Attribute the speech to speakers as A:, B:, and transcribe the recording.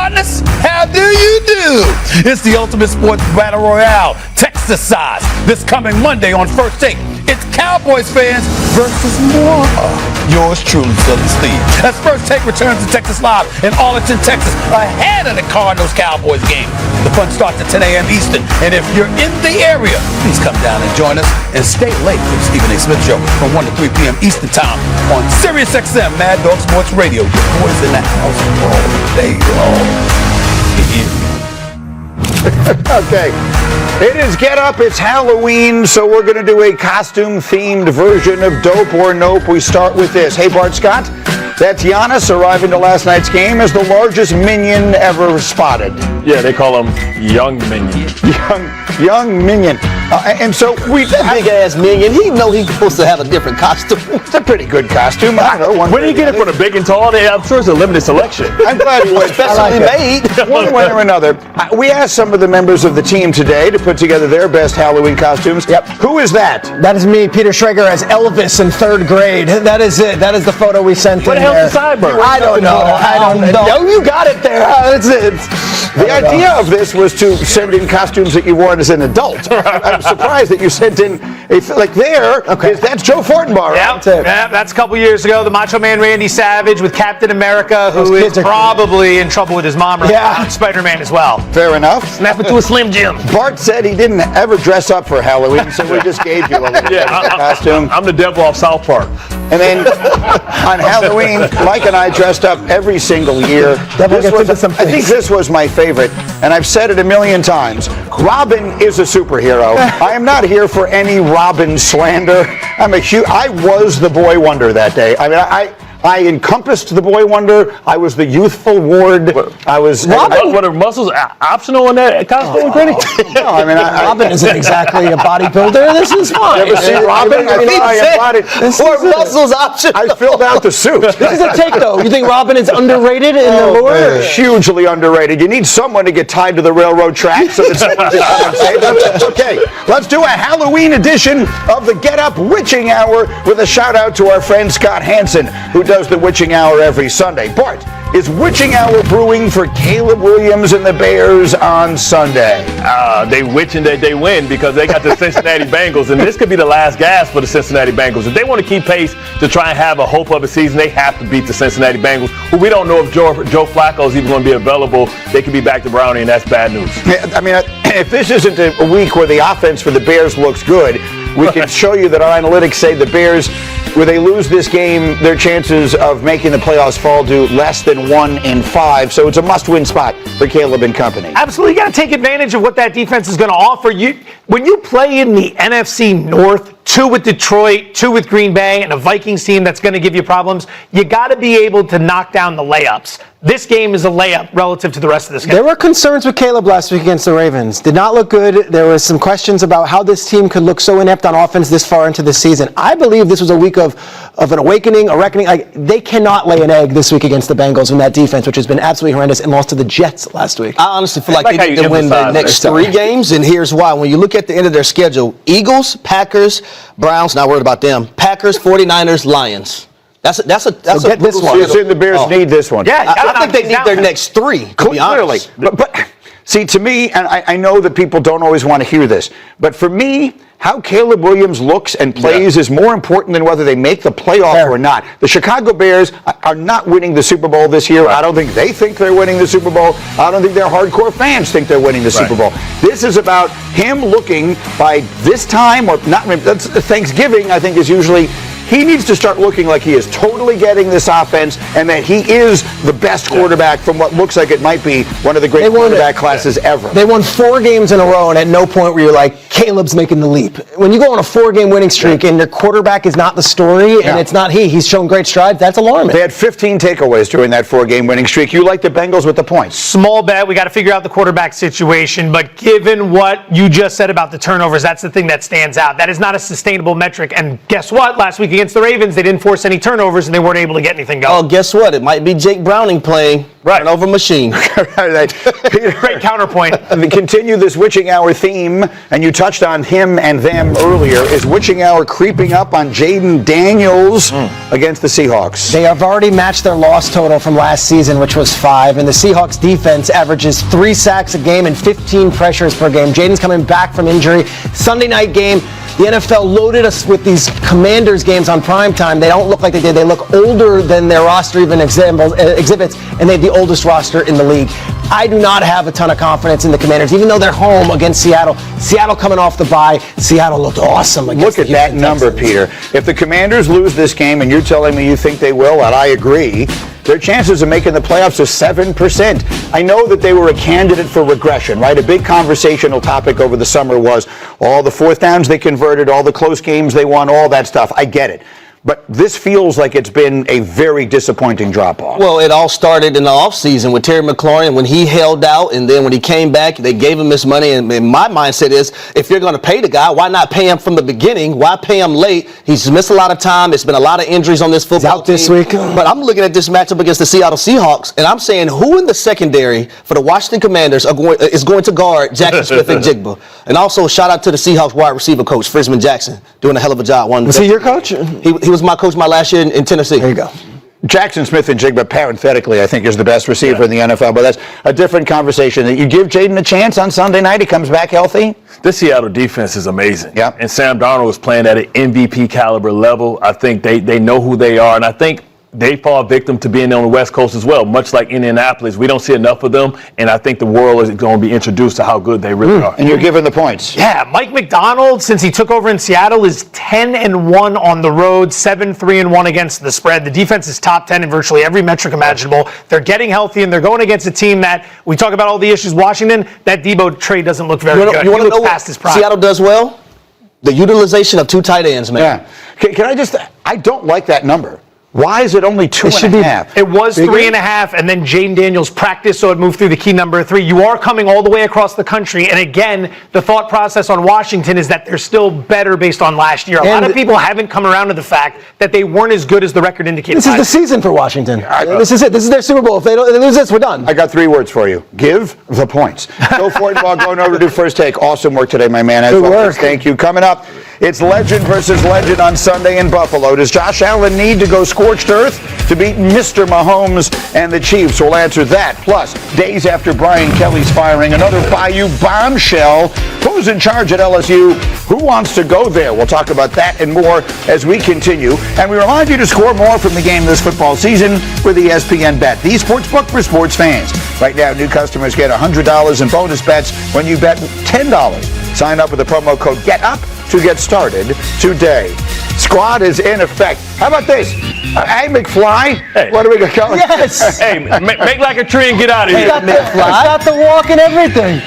A: partners, how do you do? It's the ultimate sports battle royale, Texas-sized, this coming Monday on First Take. It's Cowboys fans versus more. Yours truly, Southern Steve. As First Take returns to Texas Live in Arlington, Texas, ahead of the Cardinals-Cowboys game. The fun starts at 10 a.m. Eastern, and if you're in the area, please come down and join us and stay late for the Stephen A. Smith Show from 1 to 3 p.m. Eastern Time on SiriusXM Mad Dog Sports Radio. Your boys in the house all day long.
B: Okay. It is Get Up, it's Halloween, so we're going to do a costume-themed version of Dope or Nope. We start with this. Hey, Bart Scott, that's Giannis arriving to last night's game as the largest minion ever spotted.
C: Yeah, they call him Young Minion.
B: Young Minion. And so
D: that big-ass minion, he know he's supposed to have a different costume.
B: It's a pretty good costume. I don't know.
C: Where do you get it from the big and tall? I'm sure it's a limited selection.
B: I'm glad you went.
D: Specially made.
B: One way or another. We asked some of the members of the team today to put together their best Halloween costumes.
E: Yep.
B: Who is that?
E: That is me, Peter Schrager, as Elvis in 3rd grade. That is it. That is the photo we sent
C: What
E: in
C: the hell's
E: there.
C: the sideburn?
E: I don't know. I don't know.
B: No, you got it there. The idea of this was to send in costumes that you wore as an adult. I'm surprised that you sent in that's Joe Fortenbaugh.
F: Right? Yeah, that's a couple years ago. The Macho Man Randy Savage with Captain America, who is probably in trouble with his mom right now, and Spider-Man as well.
B: Fair enough.
F: Snap it to a Slim Jim.
B: Bart said he didn't ever dress up for Halloween, so we just gave you a little costume.
C: I'm the devil off South Park.
B: And then on Halloween, Mike and I dressed up every single year. I think this was my favorite, and I've said it a million times. Robin is a superhero. I am not here for any Robin slander. I was the Boy Wonder that day. I mean, I encompassed the Boy Wonder. I was the youthful ward. I was.
C: Robin, what are muscles optional in that costume?
B: No, I mean,
E: Robin isn't exactly a bodybuilder. This is fine.
B: You ever seen Robin?
D: Or muscles optional.
B: I filled out the suit.
E: This is a take, though. You think Robin is underrated in the lore?
B: Hugely underrated. You need someone to get tied to the railroad track so that someone can save them. Okay, let's do a Halloween edition of the Get Up Witching Hour with a shout out to our friend Scott Hansen, who does the Witching Hour every Sunday. Bart, is Witching Hour brewing for Caleb Williams and the Bears on Sunday?
C: They witch and they win because they got the Cincinnati Bengals, and this could be the last gasp for the Cincinnati Bengals. If they want to keep pace to try and have a hope of a season, they have to beat the Cincinnati Bengals, who we don't know if Joe Flacco is even going to be available. They could be back to Brownie, and that's bad news.
B: I mean, if this isn't a week where the offense for the Bears looks good, we can show you that our analytics say the Bears, where they lose this game, their chances of making the playoffs fall to less than 1 in 5. So it's a must-win spot for Caleb and company.
F: Absolutely. You got to take advantage of what that defense is going to offer. When you play in the NFC North, 2 with Detroit, 2 with Green Bay, and a Vikings team that's going to give you problems, you got to be able to knock down the layups. This game is a layup relative to the rest of this game.
E: There were concerns with Caleb last week against the Ravens. Did not look good. There was some questions about how this team could look so inept on offense this far into the season. I believe this was a week of an awakening, a reckoning. They cannot lay an egg this week against the Bengals in that defense, which has been absolutely horrendous, and lost to the Jets last week.
D: I honestly feel like they need to win the next 3 games, and here's why. When you look at the end of their schedule, Eagles, Packers, Browns, not worried about them. Packers, 49ers, Lions. That's a
B: get this one. You're saying the Bears need this one.
F: Yeah,
D: I think they need their next 3.
B: Clearly, but see, to me, and I know that people don't always want to hear this, but for me, how Caleb Williams looks and plays is more important than whether they make the playoff or not. The Chicago Bears are not winning the Super Bowl this year. I don't think they think they're winning the Super Bowl. I don't think their hardcore fans think they're winning the Super Bowl. This is about him looking by this time, or not. That's Thanksgiving, I think, is usually. He needs to start looking like he is totally getting this offense and that he is the best quarterback from what looks like it might be one of the great quarterback classes ever.
E: They won 4 games in a row, and at no point were you like, Caleb's making the leap. When you go on a 4-game winning streak and your quarterback is not the story and it's not he's shown great strides, that's alarming.
B: They had 15 takeaways during that 4-game winning streak. You like the Bengals with the points.
F: Small bet. We got to figure out the quarterback situation, but given what you just said about the turnovers, that's the thing that stands out. That is not a sustainable metric, and guess what? Last week against the Ravens, they didn't force any turnovers and they weren't able to get anything going.
D: Oh, guess what? It might be Jake Browning playing turnover machine.
F: Great counterpoint.
B: Continue this witching hour theme, and you touched on him and them earlier. Is witching hour creeping up on Jaden Daniels against the Seahawks?
E: They have already matched their loss total from last season, which was 5, and the Seahawks defense averages 3 sacks a game and 15 pressures per game. Jaden's coming back from injury. Sunday night game. The NFL loaded us with these Commanders games on primetime. They don't look like they did. They look older than their roster even exhibits, and they have the oldest roster in the league. I do not have a ton of confidence in the Commanders, even though they're home against Seattle. Seattle coming off the bye. Seattle looked awesome against
B: Look at that number, Peter. If the Commanders lose this game, and you're telling me you think they will, and I agree, their chances of making the playoffs are 7%. I know that they were a candidate for regression, right? A big conversational topic over the summer was all the fourth downs they converted, all the close games they won, all that stuff. I get it. But this feels like it's been a very disappointing drop-off.
D: Well, it all started in the offseason with Terry McLaurin when he held out, and then when he came back, they gave him his money. And my mindset is, if you're going to pay the guy, why not pay him from the beginning? Why pay him late? He's missed a lot of time. It's been a lot of injuries on this football team.
E: He's out this week.
D: But I'm looking at this matchup against the Seattle Seahawks, and I'm saying, who in the secondary for the Washington Commanders is going to guard Jackson Smith and Jigba? And also, shout out to the Seahawks wide receiver coach, Frisman Jackson, doing a hell of a job.
E: Was he your coach?
D: He was my coach my last year in Tennessee.
E: There you go.
B: Jackson Smith and Jigba, parenthetically, I think is the best receiver in the NFL, but that's a different conversation. You give Jaden a chance on Sunday night, he comes back healthy?
C: This Seattle defense is amazing.
B: Yep.
C: And Sam Darnold is playing at an MVP caliber level. I think they know who they are, and I think they fall victim to being on the West Coast as well. Much like Indianapolis, we don't see enough of them, and I think the world is going to be introduced to how good they really are.
B: And you're giving the points.
F: Yeah, Mike McDonald, since he took over in Seattle, is 10-1 on the road, 7-3-1 against the spread. The defense is top 10 in virtually every metric imaginable. They're getting healthy, and they're going against a team that, we talk about all the issues, Washington, that Debo trade doesn't look very good.
D: You want to know
F: past his
D: what
F: prime.
D: Seattle does well? The utilization of 2 tight ends, man.
B: Yeah. Can I don't like that number. Why is it only 2.5?
F: It was 3.5, and then Jaden Daniels practiced, so it moved through the key number 3. You are coming all the way across the country, and again, the thought process on Washington is that they're still better based on last year. A lot of people haven't come around to the fact that they weren't as good as the record indicated.
E: This is the season for Washington. This is it. This is their Super Bowl. If they lose this, we're done.
B: I got 3 words for you. Give the points. Go for it while going over to do First Take. Awesome work today, my man.
E: Good work.
B: Thank you. Coming up, it's legend versus legend on Sunday in Buffalo. Does Josh Allen need to go scorched earth to beat Mr. Mahomes and the Chiefs? We'll answer that. Plus, days after Brian Kelly's firing, another Bayou bombshell. Who's in charge at LSU? Who wants to go there? We'll talk about that and more as we continue. And we remind you to score more from the game this football season with ESPN Bet, the sportsbook for sports fans. Right now, new customers get $100 in bonus bets when you bet $10. Sign up with the promo code GETUP to get started today. Squad is in effect. How about this? Hey, McFly.
C: Hey.
B: What are we going to go?
E: Yes.
C: Hey, make like a tree and get out of here.
E: Got the walk and everything.